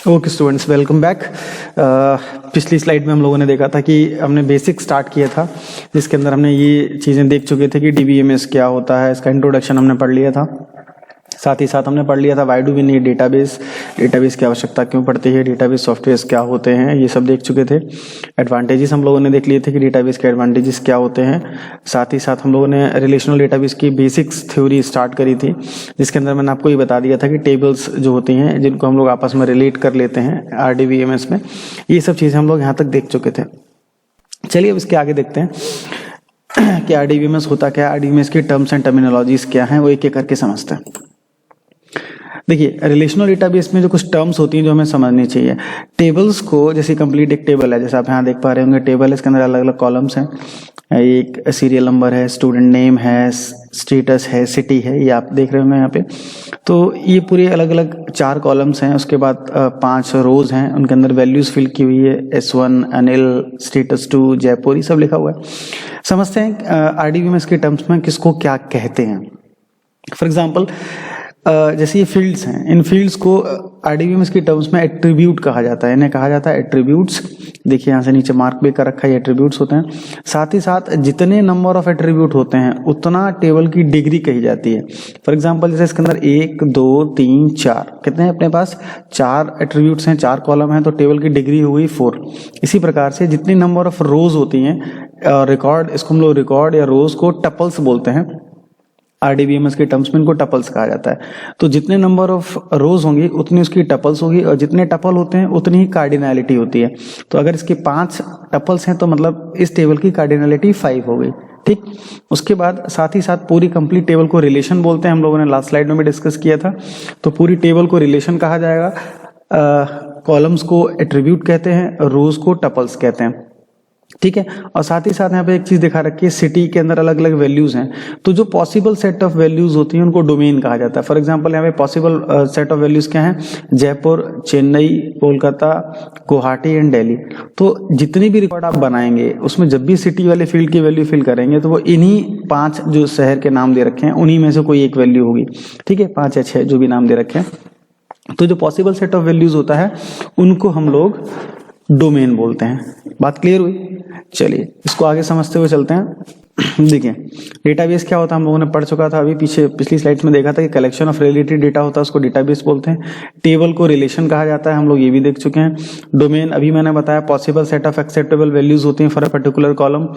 Okay students, welcome back. पिछली slide में हम लोगों ने देखा था कि हमने बेसिक स्टार्ट किया था, जिसके अंदर हमने ये चीज़ें देख चुके थे कि डीबीएमएस क्या होता है, इसका इंट्रोडक्शन हमने पढ़ लिया था। साथ ही साथ हमने पढ़ लिया था why do we need database, database की आवश्यकता क्यों पड़ती है, डेटाबेस सॉफ्टवेयर्स क्या होते हैं, ये सब देख चुके थे। एडवांटेजेस हम लोगों ने देख लिए थे कि डेटाबेस के एडवांटेजेस क्या होते हैं। साथ ही साथ हम लोगों ने रिलेशनल डेटाबेस की बेसिक्स थ्योरी स्टार्ट करी थी, जिसके अंदर मैंने आपको ये बता दिया था कि टेबल्स जो होती हैं जिनको हम लोग आपस में रिलेट कर लेते हैं आरडीबीएमएस में, ये सब चीज़ें हम लोग यहाँ तक देख चुके थे। चलिए अब इसके आगे देखते हैं कि आरडीबीएमएस होता क्या है, आरडीबीएमएस की टर्म्स एंड टर्मिनोलॉजीज क्या हैं, वो एक एक करके समझते हैं। देखिए, रिलेशनल डेटाबेस में जो कुछ टर्म्स होती हैं जो हमें समझनी चाहिए। टेबल्स को, जैसे कंप्लीट एक टेबल है, जैसे आप यहाँ देख पा रहे होंगे, टेबल है, इसके अंदर अलग अलग कॉलम्स हैं। एक सीरियल नंबर है, स्टूडेंट नेम है, स्टेटस है, सिटी है, ये आप देख रहे होंगे यहाँ पे। तो ये पूरे अलग अलग 4 कॉलम्स हैं। उसके बाद 5 रोज हैं, उनके अंदर वैल्यूज फिल की हुई है, S1 अनिल, स्टेटस 2 जयपुर, ये सब लिखा हुआ है। समझते हैं आरडीबीएमएस के टर्म्स में किसको क्या कहते हैं। फॉर एग्जाम्पल, जैसे ये फील्ड्स हैं, इन फील्ड्स को आरडीबीएमएस की टर्म्स में एट्रीब्यूट कहा जाता है, इन्हें कहा जाता है एट्रीब्यूट्स। देखिए यहाँ से नीचे मार्क भी कर रखा है, ये एट्रीब्यूट्स होते हैं। साथ ही साथ जितने नंबर ऑफ एट्रीब्यूट होते हैं उतना टेबल की डिग्री कही जाती है। फॉर एग्जांपल, जैसे इसके अंदर 1 2 3 4 कितने हैं अपने पास, 4 एट्रीब्यूट्स हैं, 4 कॉलम हैं, तो टेबल की डिग्री हो गई 4। इसी प्रकार से जितनी नंबर ऑफ रोज होती हैं, रिकॉर्ड, इसको हम लोग रिकॉर्ड या रोज को टपल्स बोलते हैं। आरडीबीएमएस के टर्म्स में इनको टपल्स कहा जाता है। तो जितने नंबर ऑफ रोज होंगी उतनी उसकी टपल्स होगी, और जितने टपल होते हैं उतनी ही कार्डिनैलिटी होती है। तो अगर इसके 5 टपल्स हैं तो मतलब इस टेबल की कार्डिनैलिटी 5 हो गई। ठीक, उसके बाद साथ ही साथ पूरी कंप्लीट टेबल को रिलेशन बोलते हैं, हम लोगों ने लास्ट स्लाइड में भी डिस्कस किया था। तो पूरी टेबल को रिलेशन कहा जाएगा, कॉलम्स को एट्रीब्यूट कहते हैं, रोज को टपल्स कहते हैं। ठीक है, और साथ ही साथ यहाँ पे एक चीज दिखा रखी है, सिटी के अंदर अलग अलग वैल्यूज हैं। तो जो पॉसिबल सेट ऑफ वैल्यूज होती हैं उनको डोमेन कहा जाता है। फॉर एग्जांपल, यहाँ पे पॉसिबल सेट ऑफ वैल्यूज क्या हैं, जयपुर, चेन्नई, कोलकाता, गुवाहाटी एंड दिल्ली। तो जितनी भी रिकॉर्ड आप बनाएंगे उसमें जब भी सिटी वाले फील्ड की वैल्यू फिल करेंगे तो वो इन्हीं 5 जो शहर के नाम दे रखे हैं उन्हीं में से कोई एक वैल्यू होगी। ठीक है, 5 या 6 जो भी नाम दे रखे हैं। तो जो पॉसिबल सेट ऑफ वैल्यूज होता है उनको हम लोग डोमेन बोलते हैं। बात क्लियर हुई? चलिए इसको आगे समझते हुए चलते हैं। देखिए, डेटाबेस क्या होता है हम लोगों ने पढ़ चुका था, अभी पिछली स्लाइड्स में देखा था कि कलेक्शन ऑफ रिलेटेड डेटा होता है, उसको डेटाबेस बोलते हैं। टेबल को रिलेशन कहा जाता है, हम लोग ये भी देख चुके हैं। डोमेन अभी मैंने बताया, possible set of acceptable values होती हैं for a particular column.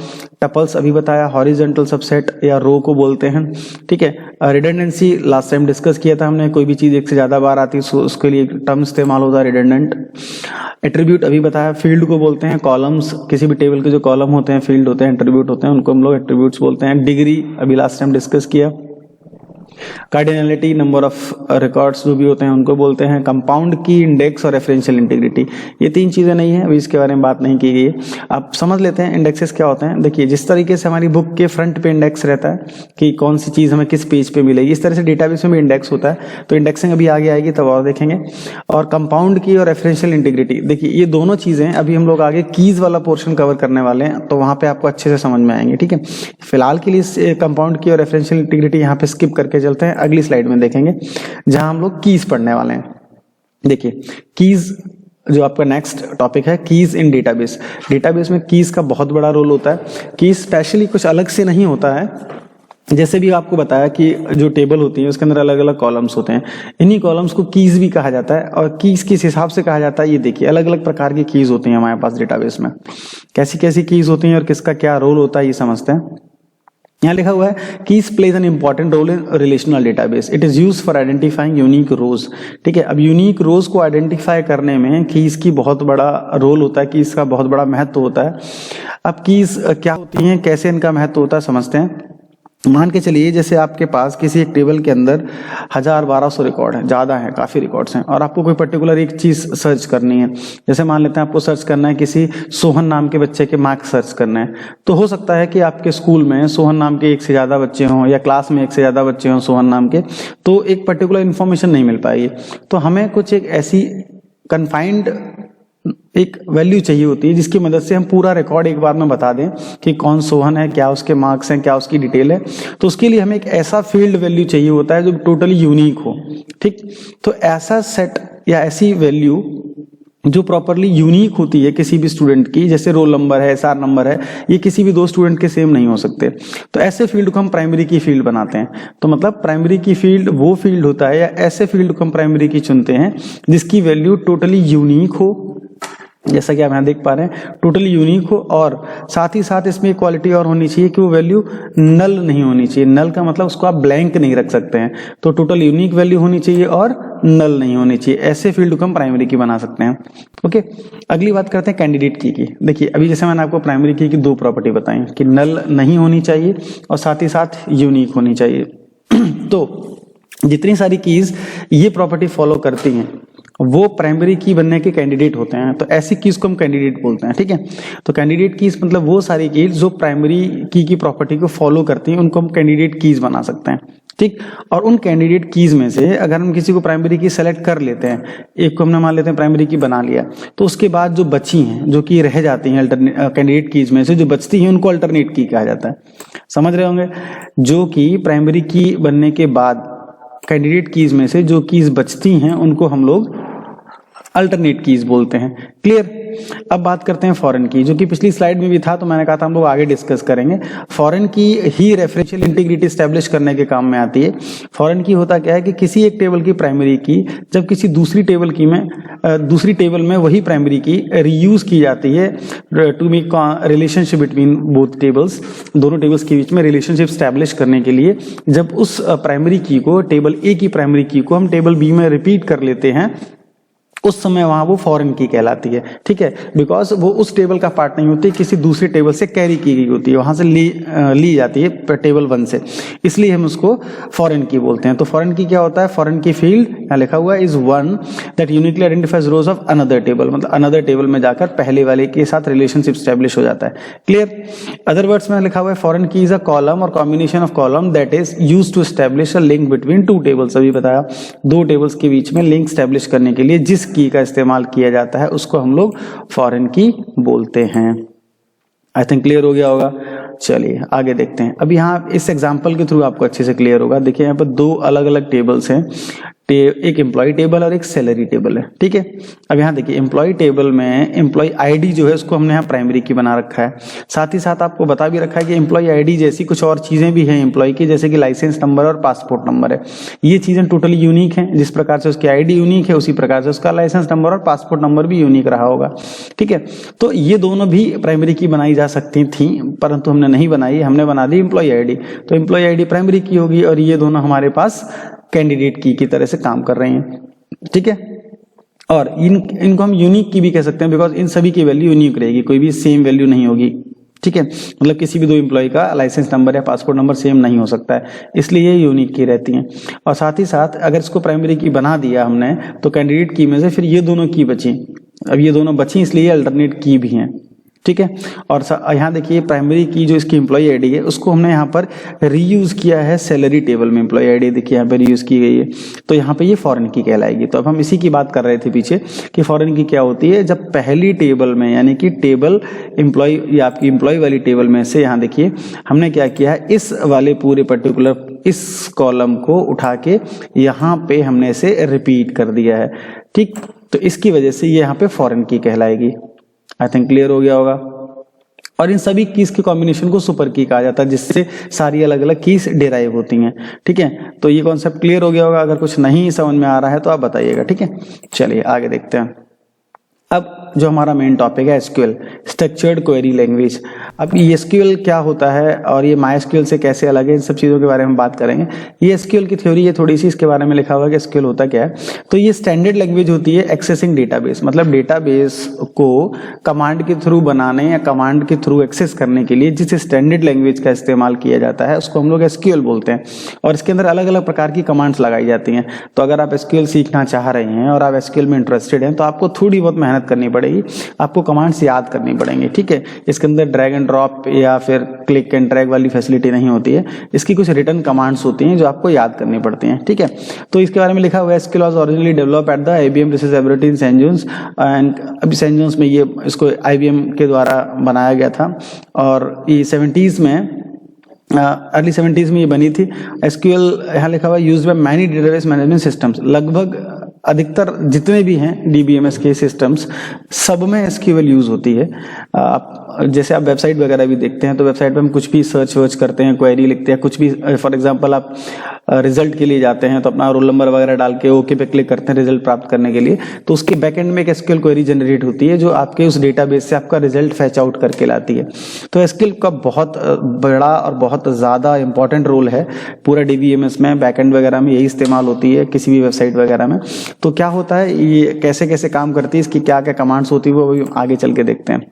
Tuples अभी बताया, हॉरिजॉन्टल सबसेट या रो को बोलते हैं। ठीक है, रिडंडेंसी लास्ट टाइम डिस्कस किया था हमने, कोई भी चीज एक से ज्यादा बार आती है उसके लिए टर्म इस्तेमाल होता है रिडंडेंट। एट्रीब्यूट अभी बताया, फील्ड को बोलते हैं, कॉलम्स, किसी भी टेबल के जो कॉलम होते हैं फील्ड होते हैं, एट्रीब्यूट होते हैं, उनको हम लोग एट्रीब्यूट्स बोलते हैं। डिग्री अभी लास्ट टाइम डिस्कस किया। कार्डिनैलिटी, नंबर ऑफ रिकॉर्ड्स जो भी होते हैं उनको बोलते हैं। कंपाउंड की, इंडेक्स और रेफरेंशियल इंटीग्रिटी, ये 3 चीजें नहीं है, अभी इसके बारे में बात नहीं की गई है। आप समझ लेते हैं इंडेक्सेस क्या होते हैं। देखिए, जिस तरीके से हमारी बुक के फ्रंट पे इंडेक्स रहता है कि कौन सी चीज हमें किस पेज पे मिलेगी, इस तरह से डेटाबेस में भी इंडेक्स होता है। तो इंडेक्सिंग अभी आगे आएगी तब और देखेंगे। और कंपाउंड की और रेफरेंशियल इंटीग्रिटी, देखिए ये दोनों चीजें अभी हम लोग आगे कीज वाला पोर्शन कवर करने वाले हैं, तो वहां पे आपको अच्छे से समझ में आएंगे। ठीक है, फिलहाल के लिए कंपाउंड की और रेफरेंशियल इंटीग्रिटी यहाँ पे स्किप करके चलते हैं, अगली स्लाइड में देखेंगे जहां हम लोग कीज पढ़ने वाले हैं। देखिए, कीज जो आपका नेक्स्ट टॉपिक है, कीज इन डेटाबेस। डेटाबेस में कीज का बहुत बड़ा रोल होता है। कीज स्पेशली कुछ अलग से नहीं होता है, जैसे भी आपको बताया कि जो टेबल होती है उसके अंदर अलग अलग कॉलम्स होते हैं, इन्हीं कॉलम्स को कीज भी कहा जाता है। और कीज किस हिसाब से कहा जाता है, ये देखिए, अलग अलग प्रकार की कीज होती हैं हमारे पास डेटाबेस में। कैसी कैसी कीज होती हैं और किसका क्या रोल होता है ये समझते हैं। यहाँ लिखा हुआ है, keys plays an important role in relational database, it is used for identifying unique rows. ठीक है, अब यूनिक रोज को आइडेंटिफाई करने में कीज की बहुत बड़ा रोल होता है, कीज का बहुत बड़ा महत्व होता है। अब कीज क्या होती हैं, कैसे इनका महत्व होता है समझते हैं। मान के चलिए, जैसे आपके पास किसी एक टेबल के अंदर 1000-1200 रिकॉर्ड है, ज्यादा है, काफी रिकॉर्ड्स हैं, और आपको कोई पर्टिकुलर एक चीज सर्च करनी है। जैसे मान लेते हैं आपको सर्च करना है किसी सोहन नाम के बच्चे के मार्क्स सर्च करना है। तो हो सकता है कि आपके स्कूल में सोहन नाम के 1 से ज्यादा बच्चे हों, या क्लास में 1 से ज्यादा बच्चे हों सोहन नाम के, तो एक पर्टिकुलर इंफॉर्मेशन नहीं मिल पाएगी। तो हमें कुछ एक ऐसी कन्फाइंड एक वैल्यू चाहिए होती है जिसकी मदद से हम पूरा रिकॉर्ड एक बार में बता दें कि कौन सोहन है, क्या उसके मार्क्स हैं, क्या उसकी डिटेल है। तो उसके लिए हमें एक ऐसा फील्ड वैल्यू चाहिए होता है जो टोटली यूनिक हो। ठीक, तो ऐसा सेट या ऐसी वैल्यू जो प्रॉपरली यूनिक होती है किसी भी स्टूडेंट की, जैसे रोल नंबर है, एसआर नंबर है, ये किसी भी दो स्टूडेंट के सेम नहीं हो सकते। तो ऐसे फील्ड को हम प्राइमरी की फील्ड बनाते हैं। तो मतलब प्राइमरी की फील्ड वो फील्ड होता है या ऐसे फील्ड को हम प्राइमरी की चुनते हैं जिसकी वैल्यू टोटली यूनिक हो, जैसा कि आप यहाँ देख पा रहे हैं, टोटली यूनिक हो, और साथ ही साथ इसमें एक क्वालिटी और होनी चाहिए कि वो वैल्यू नल नहीं होनी चाहिए। नल का मतलब उसको आप ब्लैंक नहीं रख सकते हैं, तो टोटल यूनिक वैल्यू होनी चाहिए और नल नहीं होनी चाहिए। ऐसे फील्ड को हम प्राइमरी की बना सकते हैं। ओके, अगली बात करते हैं कैंडिडेट की। देखिए अभी जैसे मैंने आपको प्राइमरी की दो प्रॉपर्टी बताई कि नल नहीं होनी चाहिए और साथ ही साथ यूनिक होनी चाहिए। तो जितनी सारी कीज ये प्रॉपर्टी फॉलो करती हैं वो प्राइमरी की बनने के कैंडिडेट होते हैं। तो ऐसी कीज को हम कैंडिडेट बोलते हैं। ठीक है, तो कैंडिडेट कीज मतलब वो सारी कीज जो प्राइमरी की प्रॉपर्टी को फॉलो करती हैं, उनको हम कैंडिडेट कीज बना सकते हैं। ठीक, और उन कैंडिडेट कीज में से अगर हम किसी को प्राइमरी की सेलेक्ट कर लेते हैं, एक को हमने मान लेते हैं प्राइमरी की बना लिया, तो उसके बाद जो बची हैं, जो कि रह जाती हैं कैंडिडेट कीज में से जो बचती हैं, उनको अल्टरनेट की कहा जाता है। समझ रहे होंगे, जो कि प्राइमरी की बनने के बाद कैंडिडेट कीज में से जो कीज बचती हैं उनको हम लोग अल्टरनेट कीज बोलते हैं। क्लियर। अब बात करते हैं फॉरेन की, जो कि पिछली स्लाइड में भी था, तो मैंने कहा था हम लोग आगे डिस्कस करेंगे। फॉरेन की ही रेफरेंशियल इंटीग्रिटी स्टैब्लिश करने के काम में आती है। फॉरेन की होता क्या है कि किसी एक टेबल की प्राइमरी की जब किसी दूसरी टेबल में वही प्राइमरी की रीयूज की जाती है to make relationship between both tables, दोनों टेबल्स के बीच में रिलेशनशिप स्टैब्लिश करने के लिए, जब उस प्राइमरी की को, टेबल ए की प्राइमरी की को हम टेबल बी में रिपीट कर लेते हैं, उस समय वहां वो फॉरेन की कहलाती है। ठीक है, बिकॉज वो उस टेबल का पार्ट नहीं होती, किसी दूसरे टेबल से कैरी की गई होती है, वहां से ली जाती है टेबल 1 से, इसलिए हम उसको फॉरेन की बोलते हैं। तो फॉरेन की क्या होता है, फॉरेन की फील्ड यहाँ लिखा हुआ है is one that uniquely identifies rose of another table, मतलब अनदर टेबल में जाकर पहले वाले के साथ रिलेशनशिप स्टैब्लिश हो जाता है। क्लियर। अदर वर्ड्स में लिखा हुआ है foreign key is a column और combination of column that is used to establish a link between two tables. अभी बताया, दो टेबल्स के बीच में लिंक स्टैब्लिश करने के लिए जिस की का इस्तेमाल किया जाता है उसको हम लोग फॉरेन की बोलते हैं। आई थिंक क्लियर हो गया होगा। चलिए आगे देखते हैं। अब यहाँ इस एग्जांपल के थ्रू आपको अच्छे से क्लियर होगा। देखिए यहाँ पर दो अलग अलग टेबल्स हैं, एक एम्प्लॉय टेबल और एक सैलरी टेबल है। ठीक है, अब यहाँ देखिए एम्प्लॉय टेबल में एम्प्लॉय आईडी जो है उसको हमने यहाँ प्राइमरी की बना रखा है। साथ ही साथ आपको बता भी रखा है कि एम्प्लॉय आईडी जैसी कुछ और चीजें भी हैं एम्प्लॉय की, जैसे कि लाइसेंस नंबर और पासपोर्ट नंबर है। ये चीजें टोटली यूनिक हैं, जिस प्रकार से उसकी आईडी यूनिक है उसी प्रकार से उसका लाइसेंस नंबर और पासपोर्ट नंबर भी यूनिक रहा होगा। ठीक है, तो ये दोनों भी प्राइमरी की बनाई जा सकती थी, परंतु हमने नहीं बनाई, हमने बना दी एम्प्लॉय आईडी। तो एम्प्लॉय आईडी प्राइमरी की होगी और ये दोनों हमारे पास कैंडिडेट की तरह से काम कर रहे हैं। ठीक है, और इनको हम यूनिक की भी कह सकते हैं, बिकॉज इन सभी की वैल्यू यूनिक रहेगी, कोई भी सेम वैल्यू नहीं होगी। ठीक है, मतलब किसी भी दो एम्प्लॉय का लाइसेंस नंबर या पासपोर्ट नंबर सेम नहीं हो सकता है, इसलिए ये यूनिक की रहती हैं। और साथ ही साथ अगर इसको प्राइमरी की बना दिया हमने, तो कैंडिडेट की में से फिर ये दोनों की बची। अब ये दोनों बची इसलिए अल्टरनेट की भी हैं। ठीक है, और यहाँ देखिए प्राइमरी की जो इसकी एम्प्लॉय आईडी है उसको हमने यहाँ पर रीयूज किया है सैलरी टेबल में। एम्प्लॉय आईडी देखिए यहाँ पे रीयूज की गई है, तो यहाँ पे ये फॉरेन की कहलाएगी। तो अब हम इसी की बात कर रहे थे पीछे कि फॉरेन की क्या होती है, जब पहली टेबल में यानी कि टेबल एम्प्लॉय या आपकी एम्प्लॉय वाली टेबल में से, यहाँ देखिए हमने क्या किया है, इस वाले पूरे पर्टिकुलर इस कॉलम को उठा के यहाँ पे हमने इसे रिपीट कर दिया है। ठीक, तो इसकी वजह से ये यहाँ पे फॉरेन की कहलाएगी। आई थिंक क्लियर हो गया होगा। और इन सभी कीज के कॉम्बिनेशन को सुपर की कहा जाता है, जिससे सारी अलग अलग कीज डिराइव होती हैं। ठीक है, तो ये कॉन्सेप्ट क्लियर हो गया होगा। अगर कुछ नहीं समझ में आ रहा है तो आप बताइएगा। ठीक है, चलिए आगे देखते हैं। अब जो हमारा मेन टॉपिक है एसक्यूएल, स्ट्रक्चर्ड क्वेरी लैंग्वेज। अब ये एसक्यूएल क्या होता है और ये माइस्क्यूएल से कैसे अलग है, इन सब चीज़ों के बारे में बात करेंगे। ये एसक्यूएल की थ्योरी है थोड़ी सी, इसके बारे में लिखा हुआ है कि एसक्यूएल होता क्या है। तो ये स्टैंडर्ड लैंग्वेज होती है एक्सेसिंग डेटाबेस, मतलब डेटाबेस को कमांड के थ्रू बनाने या कमांड के थ्रू एक्सेस करने के लिए जिस स्टैंडर्ड लैंग्वेज का इस्तेमाल किया जाता है उसको हम लोग एसक्यूएल बोलते हैं। और इसके अंदर अलग अलग प्रकार की कमांड्स लगाई जाती हैं। तो अगर आप एसक्यूएल सीखना चाह रहे हैं और आप एसक्यूएल में इंटरेस्टेड हैं तो आपको थोड़ी बहुत मेहनत करनी पड़ेगी, आपको कमांड्स याद करनी पड़ेंगी। ठीक है, इसके अंदर ड्रैग एंड ड्रॉप या फिर क्लिक एंड ड्रैग वाली फैसिलिटी नहीं होती है, इसकी कुछ रिटर्न कमांड्स होती हैं जो आपको याद करनी पड़ती हैं। ठीक है, तो इसके बारे में लिखा हुआ है SQL was originally developed at the IBM research laboratory in saint John's, and अभी सेंट जॉन्स में ये इसको आईबीएम के द्वारा बनाया गया था और ये 70s में अर्ली 70s में ये बनी थी। एसक्यूएल यहाँ लिखा हुआ used by many database management systems, लगभग अधिकतर जितने भी हैं डीबीएमएस के सिस्टम्स, सब में एसक्यूएल यूज होती है। जैसे आप वेबसाइट वगैरह भी देखते हैं तो वेबसाइट पे हम कुछ भी सर्च वर्च करते हैं, क्वेरी लिखते हैं, कुछ भी, फॉर एग्जांपल आप रिजल्ट के लिए जाते हैं तो अपना रोल नंबर वगैरह डाल के ओके पे क्लिक करते हैं रिजल्ट प्राप्त करने के लिए, तो उसके बैकएंड में एक एसक्यूएल क्वेरी जनरेट होती है जो आपके उस डेटाबेस से आपका रिजल्ट फैच आउट करके लाती है। तो एसक्यूएल का बहुत बड़ा और बहुत ज़्यादा इंपॉर्टेंट रोल है पूरा डीबीएमएस में, बैकएंड वगैरह में यही इस्तेमाल होती है किसी भी वेबसाइट वगैरह में। तो क्या होता है, ये कैसे कैसे काम करती है, इसकी क्या क्या कमांड्स होती है, वो अभी आगे चल के देखते हैं।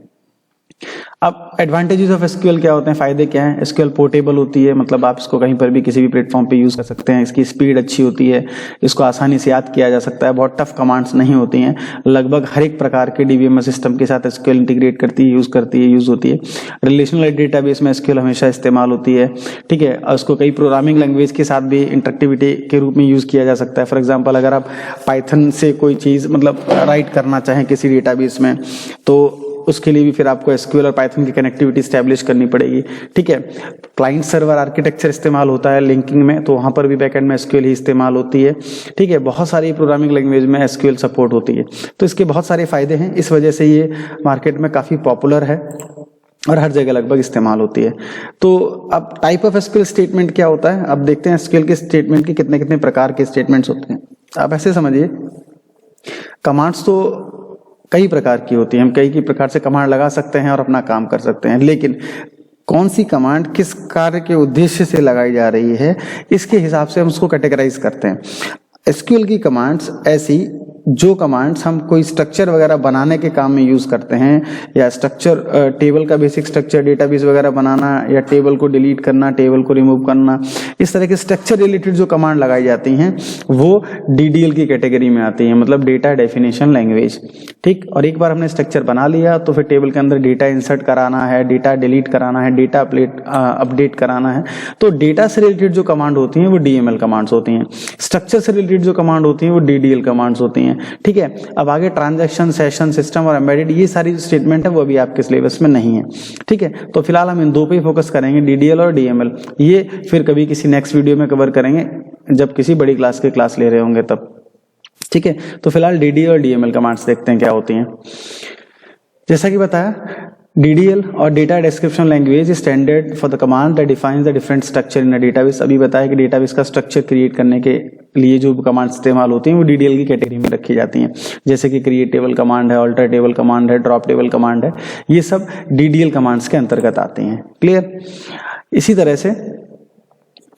अब एडवांटेजेस ऑफ एसक्यूएल क्या होते हैं, फायदे क्या हैं। एसक्यूएल पोर्टेबल होती है, मतलब आप इसको कहीं पर भी किसी भी प्लेटफॉर्म पे यूज कर सकते हैं। इसकी स्पीड अच्छी होती है, इसको आसानी से याद किया जा सकता है, बहुत टफ कमांड्स नहीं होती हैं। लगभग हर एक प्रकार के डीबीएमएस सिस्टम के साथ एसक्यूएल इंटीग्रेट करती है, यूज होती है। रिलेशनल डेटाबेस में एसक्यूएल हमेशा इस्तेमाल होती है, ठीक है। और उसको कई प्रोग्रामिंग लैंग्वेज के साथ भी इंटरेक्टिविटी के रूप में यूज किया जा सकता है। फॉर एग्जाम्पल अगर आप पाइथन से कोई चीज मतलब राइट करना चाहें किसी डेटाबेस में, तो उसके लिए भी फिर आपको एसक्यूएल और पाइथन की कनेक्टिविटी स्टैब्लिश करनी पड़ेगी, ठीक है। क्लाइंट सर्वर आर्किटेक्चर इस्तेमाल होता है लिंकिंग में, तो वहां पर भी बैकएंड में एसक्यूएल ही इस्तेमाल होती है, ठीक है। बहुत सारी प्रोग्रामिंग लैंग्वेज में एसक्यूएल सपोर्ट होती है। तो इसके बहुत सारे फायदे हैं, इस वजह से ये मार्केट में काफी पॉपुलर है और हर जगह लगभग इस्तेमाल होती है। तो अब टाइप ऑफ एसक्यूएल स्टेटमेंट क्या होता है, अब देखते हैं एसक्यूएल के स्टेटमेंट के कितने कितने प्रकार के स्टेटमेंट्स होते हैं। आप ऐसे समझिए, कमांड्स तो कई प्रकार की होती हैं, हम कई प्रकार से कमांड लगा सकते हैं और अपना काम कर सकते हैं, लेकिन कौन सी कमांड किस कार्य के उद्देश्य से लगाई जा रही है, इसके हिसाब से हम उसको कैटेगराइज करते हैं। एसक्यूएल की कमांड्स ऐसी जो कमांड्स हम कोई स्ट्रक्चर वगैरह बनाने के काम में यूज करते हैं, या स्ट्रक्चर टेबल का बेसिक स्ट्रक्चर डेटाबेस वगैरह बनाना, या टेबल को डिलीट करना, टेबल को रिमूव करना, इस तरह के स्ट्रक्चर रिलेटेड जो कमांड लगाई जाती हैं वो डीडीएल की कैटेगरी में आती हैं, मतलब डेटा डेफिनेशन लैंग्वेज, ठीक। और एक बार हमने स्ट्रक्चर बना लिया तो फिर टेबल के अंदर डेटा इंसर्ट कराना है, डेटा डिलीट कराना है, डेटा अपडेट कराना है, तो डेटा से रिलेटेड जो कमांड होती हैं वो डीएमएल कमांड्स होती हैं। स्ट्रक्चर से रिलेटेड जो कमांड होती हैं वो डीडीएल कमांड्स होती हैं, ठीक है। अब आगे ट्रांजैक्शन, सेशन, सिस्टम और एम्बेडेड, ये सारी स्टेटमेंट है वो अभी आपके सिलेबस में नहीं है, ठीक है। तो फिलहाल हम इन दो पे फोकस करेंगे, डीडीएल और डीएमएल। ये फिर कभी किसी नेक्स्ट वीडियो में कवर करेंगे जब किसी बड़ी क्लास के क्लास ले रहे होंगे तब, ठीक है। तो फिलहाल डीडीएल और डीएमएल कमांड्स देखते हैं क्या होती हैं। जैसा कि बताया, डीडीएल और data description language standard for the command that defines the different structure in a database. अभी बताया कि डेटाबेस का स्ट्रक्चर क्रिएट करने के लिए जो कमांड इस्तेमाल होती हैं वो डीडीएल की कैटेगरी में रखी जाती हैं, जैसे कि क्रिएट टेबल कमांड है, ऑल्टर टेबल कमांड है, ड्रॉप टेबल कमांड है, ये सब डीडीएल कमांड्स के अंतर्गत आती हैं। क्लियर। इसी तरह से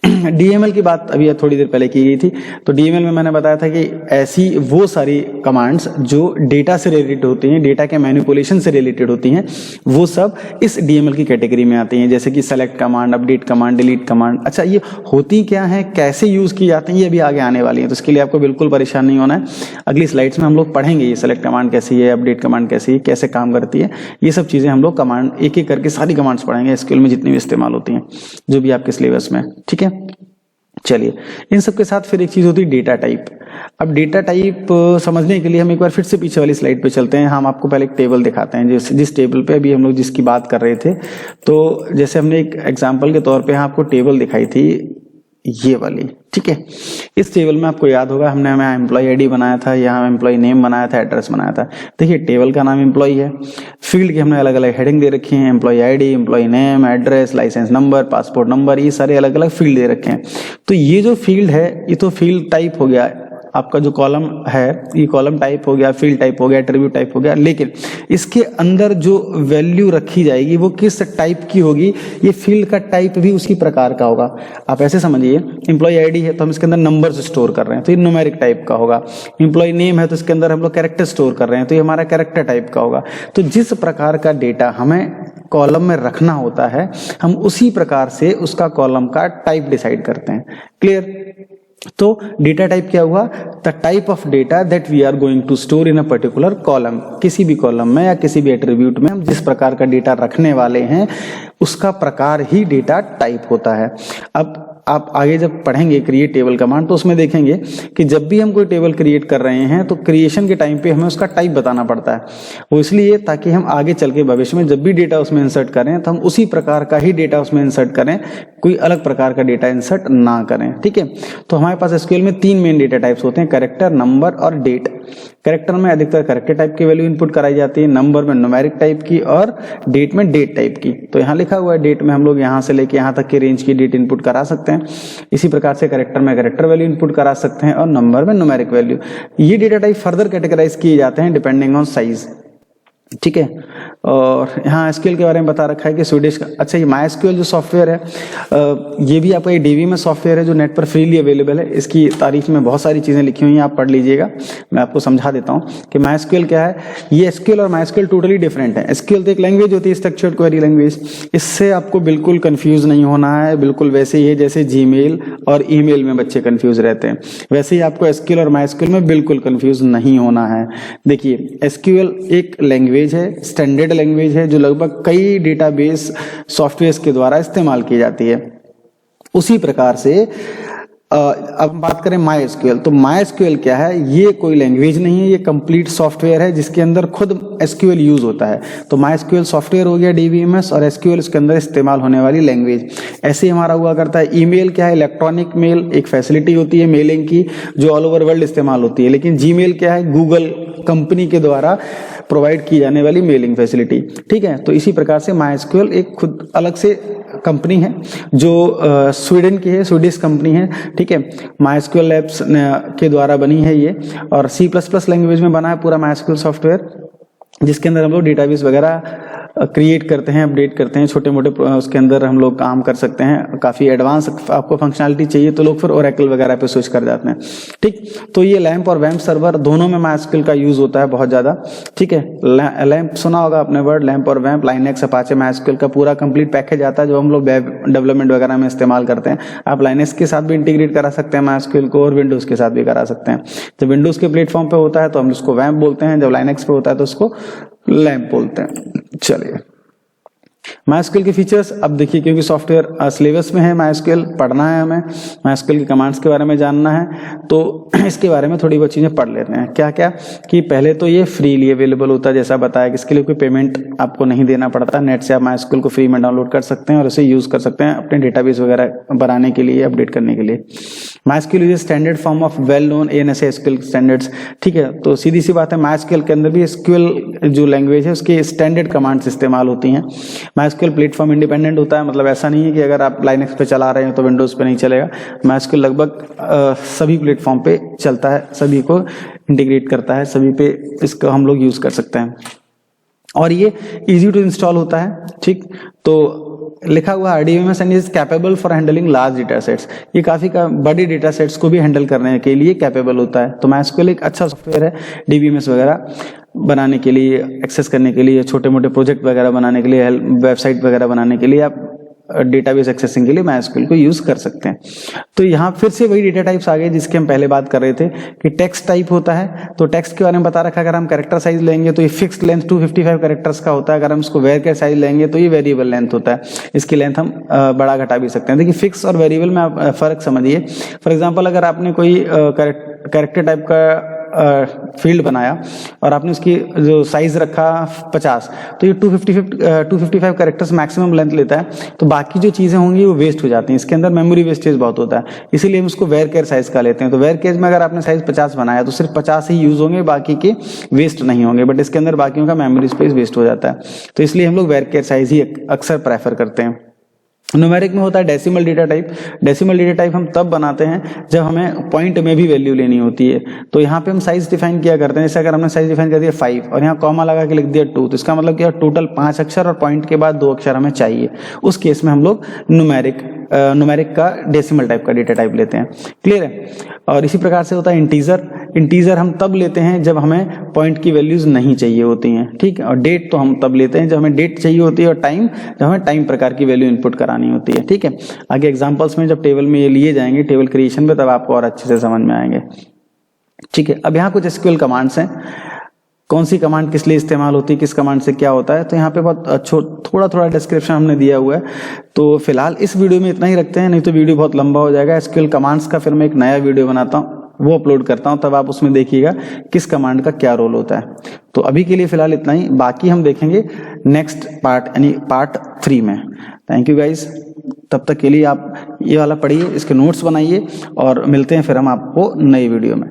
डीएमएल की बात अभी थोड़ी देर पहले की गई थी, तो डीएमएल में मैंने बताया था कि ऐसी वो सारी कमांड्स जो डेटा से रिलेटेड होती हैं, डेटा के मैनिपुलेशन से रिलेटेड होती हैं, वो सब इस डीएमएल की कैटेगरी में आती हैं, जैसे कि select command, update command, delete command. अच्छा, ये होती क्या है, कैसे यूज की जाती हैं, ये भी आगे आने वाली है, तो इसके लिए आपको बिल्कुल परेशान नहीं होना है। अगली स्लाइड्स में हम लोग पढ़ेंगे ये सेलेक्ट कमांड कैसी है, अपडेट कमांड कैसी है, कैसे काम करती है, ये सब चीजें हम लोग कमांड एक एक करके सारी कमांड्स पढ़ेंगे एसक्यूएल में जितनी भी इस्तेमाल होती हैं, जो भी आपके सिलेबस में, ठीक है। चलिए, इन सब के साथ फिर एक चीज होती है डेटा टाइप। अब डेटा टाइप समझने के लिए हम एक बार फिर से पीछे वाली स्लाइड पे चलते हैं। हम आपको पहले एक टेबल दिखाते हैं, जिस टेबल पे अभी हम लोग जिसकी बात कर रहे थे। तो जैसे हमने एक एग्जांपल के तौर पे यहाँ आपको टेबल दिखाई थी, ये वाली, ठीक है। इस टेबल में आपको याद होगा हमने यहाँ एम्प्लॉय आईडी बनाया था, यहाँ एम्प्लॉय नेम बनाया था, एड्रेस बनाया था। देखिए, टेबल का नाम एम्प्लॉय है, फील्ड की हमने अलग अलग हेडिंग दे रखी है, employ ID, employ name, address, licence number, passport number, ये सारे अलग अलग फील्ड दे रखे हैं। तो ये जो फील्ड है ये तो फील्ड टाइप हो गया, आपका जो कॉलम है ये कॉलम टाइप हो गया, फील्ड टाइप हो गया, एट्रीब्यूट टाइप हो गया। लेकिन इसके अंदर जो वैल्यू रखी जाएगी वो किस टाइप की होगी, ये फील्ड का टाइप भी उसी प्रकार का होगा। आप ऐसे समझिए, एम्प्लॉय आईडी है तो हम इसके अंदर नंबर्स स्टोर कर रहे हैं, तो ये न्यूमेरिक टाइप का होगा। एम्प्लॉय नेम है तो इसके अंदर हम लोग कैरेक्टर स्टोर कर रहे हैं, तो ये हमारा कैरेक्टर टाइप का होगा। तो जिस प्रकार का डेटा हमें कॉलम में रखना होता है, हम उसी प्रकार से उसका कॉलम का टाइप डिसाइड करते हैं। क्लियर। तो डेटा टाइप क्या हुआ, the type of data that we are going to store in a particular column. किसी भी कॉलम में या किसी भी एट्रीब्यूट में हम जिस प्रकार का डेटा रखने वाले हैं उसका प्रकार ही डेटा टाइप होता है। अब आप आगे जब पढ़ेंगे क्रिएट टेबल कमांड तो उसमें देखेंगे कि जब भी हम कोई टेबल क्रिएट कर रहे हैं तो क्रिएशन के टाइम पे हमें उसका टाइप बताना पड़ता है। वो इसलिए ताकि हम आगे चल के भविष्य में जब भी डेटा उसमें इंसर्ट करें तो हम उसी प्रकार का ही डेटा उसमें इंसर्ट करें, कोई अलग प्रकार का डेटा इंसर्ट ना करें। ठीक है, तो हमारे पास एसक्यूएल में 3 मेन डेटा टाइप्स होते हैं, कैरेक्टर, नंबर और डेट। कैरेक्टर में अधिकतर कैरेक्टर टाइप की वैल्यू इनपुट कराई जाती है, नंबर में न्यूमेरिक टाइप की और डेट में डेट टाइप की। तो यहाँ लिखा हुआ है डेट में हम लोग यहाँ से लेके यहाँ तक की रेंज की डेट इनपुट करा सकते हैं। इसी प्रकार से कैरेक्टर में कैरेक्टर वैल्यू इनपुट करा सकते हैं और नंबर में न्यूमेरिक वैल्यू। ये डेटा टाइप फर्दर कैटेगराइज किए जाते हैं डिपेंडिंग ऑन साइज। ठीक है, और यहाँ एसक्यूएल के बारे में बता रखा है कि स्वीडिश का, अच्छा ये माईएसक्यूएल जो सॉफ्टवेयर है ये भी आपका ये डीबीएमएस सॉफ्टवेयर है जो नेट पर फ्रीली अवेलेबल है। इसकी तारीफ में बहुत सारी चीज़ें लिखी हुई हैं, आप पढ़ लीजिएगा। मैं आपको समझा देता हूँ कि माईएसक्यूएल क्या है। ये एसक्यूएल और माईएसक्यूएल टोटली डिफरेंट है। एसक्यूएल तो एक लैंग्वेज होती है, स्ट्रक्चर्ड क्वेरी लैंग्वेज। इससे आपको बिल्कुल कन्फ्यूज नहीं होना है, बिल्कुल वैसे ही है जैसे जीमेल और ईमेल में बच्चे कन्फ्यूज रहते हैं, वैसे ही आपको एसक्यूएल और माईएसक्यूएल में बिल्कुल कन्फ्यूज नहीं होना है। देखिए एसक्यूएल एक लैंग्वेज है, स्टैंडर्ड लैंग्वेज है जो लगभग कई डेटाबेस सॉफ्टवेयर्स के द्वारा इस्तेमाल की जाती है। उसी प्रकार से अब बात करें माईएसक्यूएल, तो माईएसक्यूएल क्या है, ये कोई लैंग्वेज नहीं है, ये कंप्लीट सॉफ्टवेयर है जिसके अंदर खुद एसक्यूएल यूज होता है। तो माईएसक्यूएल सॉफ्टवेयर हो गया डीबीएमएस और एसक्यूएल इसके अंदर इस्तेमाल होने वाली लैंग्वेज। ऐसे ही हमारा हुआ करता है ईमेल क्या है, इलेक्ट्रॉनिक मेल एक फैसिलिटी होती है मेलिंग की जो ऑल ओवर वर्ल्ड इस्तेमाल होती है। लेकिन जीमेल क्या है, गूगल कंपनी के द्वारा प्रोवाइड की जाने वाली मेलिंग फैसिलिटी। ठीक है, तो इसी प्रकार से माईएसक्यूएल एक खुद अलग से कंपनी है जो स्वीडन की है, स्वीडिश कंपनी है। ठीक है, माईएसक्यूएल लैब्स के द्वारा बनी है ये, और C++ लैंग्वेज में बना है पूरा माईएसक्यूएल सॉफ्टवेयर, जिसके अंदर हम लोग डेटाबेस वगैरह क्रिएट करते हैं, अपडेट करते हैं, छोटे मोटे उसके अंदर हम लोग काम कर सकते हैं। काफ़ी एडवांस आपको फंक्शनलिटी चाहिए तो लोग फिर ओरेकल वगैरह पे स्विच कर जाते हैं। ठीक, तो ये लैम्प और वैम्प सर्वर दोनों में माईएसक्यूएल का यूज होता है बहुत ज़्यादा। ठीक है, लैम्प सुना होगा आपने वर्ड, लैम्प और वैम्प, लाइनेक्स, अपाचे, माईएसक्यूएल का पूरा कंप्लीट पैकेज आता है जो हम लोग वेब डेवलपमेंट वगैरह में इस्तेमाल करते हैं। आप लाइनेक्स के साथ भी इंटीग्रेट करा सकते हैं माईएसक्यूएल को और विंडोज़ के साथ भी करा सकते हैं। जब विंडोज़ के प्लेटफॉर्म पे होता है तो हम उसको वैम्प बोलते हैं, जब लाइनेक्स पे होता है तो उसको लैम्प बोलते हैं। चलिए माईएसक्यूएल के फीचर्स अब देखिए, क्योंकि सॉफ्टवेयर सिलेबस में है, माईएसक्यूएल पढ़ना है, हमें माईएसक्यूएल की कमांड्स के बारे में जानना है, तो इसके बारे में थोड़ी बहुत चीज़ें पढ़ लेते हैं। क्या क्या कि पहले तो ये फ्रीली अवेलेबल होता है, जैसा बताया कि इसके लिए कोई पेमेंट आपको नहीं देना पड़ता। नेट से आप माईएसक्यूएल को फ्री में डाउनलोड कर सकते हैं और इसे यूज़ कर सकते हैं अपने डेटाबेस वगैरह बनाने के लिए, अपडेट करने के लिए। MySQL is standard form of well known ANSA SQL standards. ठीक है, तो सीधी सी बात है, माईएसक्यूएल के अंदर भी एसक्यूएल जो लैंग्वेज है उसके स्टैंडर्ड कमांड्स इस्तेमाल होती हैं। माईएसक्यूएल प्लेटफॉर्म इंडिपेंडेंट होता है, मतलब ऐसा नहीं है कि अगर आप लाइनेक्स पे चला रहे हो तो विंडोज पे नहीं चलेगा। माईएसक्यूएल लगभग सभी प्लेटफॉर्म पे चलता है, सभी को इंटीग्रेट करता है, सभी पे इसको हम लोग यूज कर सकते हैं और ये इजी टू इंस्टॉल होता है। ठीक, तो लिखा हुआ RDBMS and is capable for handling large data sets. ये काफी बड़ी डेटा सेट्स को भी हैंडल करने के लिए कैपेबल होता है। तो माईएसक्यूएल एक अच्छा सॉफ्टवेयर है DBMS वगैरह बनाने के लिए, एक्सेस करने के लिए, छोटे मोटे प्रोजेक्ट वगैरह बनाने के लिए, वेबसाइट वगैरह बनाने के लिए, आप डेटाबेस एक्सेसिंग के लिए माईएसक्यूएल को यूज कर सकते हैं। तो यहाँ फिर से वही डेटा टाइप्स आ गए जिसके हम पहले बात कर रहे थे कि टेक्स्ट टाइप होता है। तो टेक्स्ट के बारे में बता रखा है, अगर हम कैरेक्टर साइज लेंगे तो ये फिक्स्ड लेंथ 255 कैरेक्टर्स का होता है। अगर हम इसको वेरिएबल साइज लेंगे तो ये वेरिएबल लेंथ होता है, इसकी लेंथ हम बड़ा घटा भी सकते हैं। देखिए फिक्स और वेरिएबल में आप फर्क समझिए। फॉर एग्जाम्पल अगर आपने कोई कैरेक्टर टाइप का फील्ड बनाया और आपने उसकी जो साइज रखा 50, तो ये 255 कैरेक्टर्स मैक्सिमम लेंथ लेता है। तो बाकी जो चीजें होंगी वो वेस्ट हो जाती हैं, इसके अंदर मेमोरी वेस्टेज बहुत होता है, इसीलिए हम उसको वेर केयर साइज का लेते हैं। तो वेर केयर में अगर आपने साइज 50 बनाया तो सिर्फ 50 ही यूज होंगे, बाकी के वेस्ट नहीं होंगे, बट इसके अंदर बाकियों का मेमोरी स्पेस वेस्ट हो जाता है। तो इसलिए हम लोग वेर केयर साइज ही अक्सर प्रेफर करते हैं। न्यूमेरिक में होता है decimal data type. Decimal data type हम तब बनाते हैं जब हमें पॉइंट में भी वैल्यू लेनी होती है। तो यहाँ पे हम साइज डिफाइन किया करते हैं, जैसे अगर हमने साइज डिफाइन कर दिया 5 और यहाँ कॉमा लगा के लिख दिया 2, तो इसका मतलब क्या, टोटल 5 अक्षर और पॉइंट के बाद 2 अक्षर हमें चाहिए। उस केस में हम लोग न्यूमेरिक का डेसिमल टाइप का डेटा टाइप लेते हैं। क्लियर है? और इसी प्रकार से होता है इंटीजर हम तब लेते हैं जब हमें पॉइंट की वैल्यूज नहीं चाहिए होती हैं। ठीक है, और डेट तो हम तब लेते हैं जब हमें डेट चाहिए होती है, और टाइम जब हमें टाइम प्रकार की वैल्यू इनपुट करानी होती है। ठीक है, आगे एग्जांपल्स में जब टेबल में ये लिए जाएंगे टेबल क्रिएशन में, तब आपको और अच्छे से समझ में आएंगे। ठीक है, अब यहाँ कुछ एसक्यूएल कमांड्स हैं। कौन सी कमांड किस लिए इस्तेमाल होती है, किस कमांड से क्या होता है, तो यहाँ पे बहुत थोड़ा थोड़ा डिस्क्रिप्शन हमने दिया हुआ है। तो फिलहाल इस वीडियो में इतना ही रखते हैं, नहीं तो वीडियो बहुत लंबा हो जाएगा। एसक्यूएल कमांड्स का फिर मैं एक नया वीडियो बनाता हूँ, वो अपलोड करता हूँ, तब आप उसमें देखिएगा किस कमांड का क्या रोल होता है। तो अभी के लिए फिलहाल इतना ही, बाकी हम देखेंगे नेक्स्ट पार्ट यानी पार्ट 3 में। थैंक यू गाइज, तब तक के लिए आप ये वाला पढ़िए, इसके नोट्स बनाइए और मिलते हैं फिर हम आपको नई वीडियो में।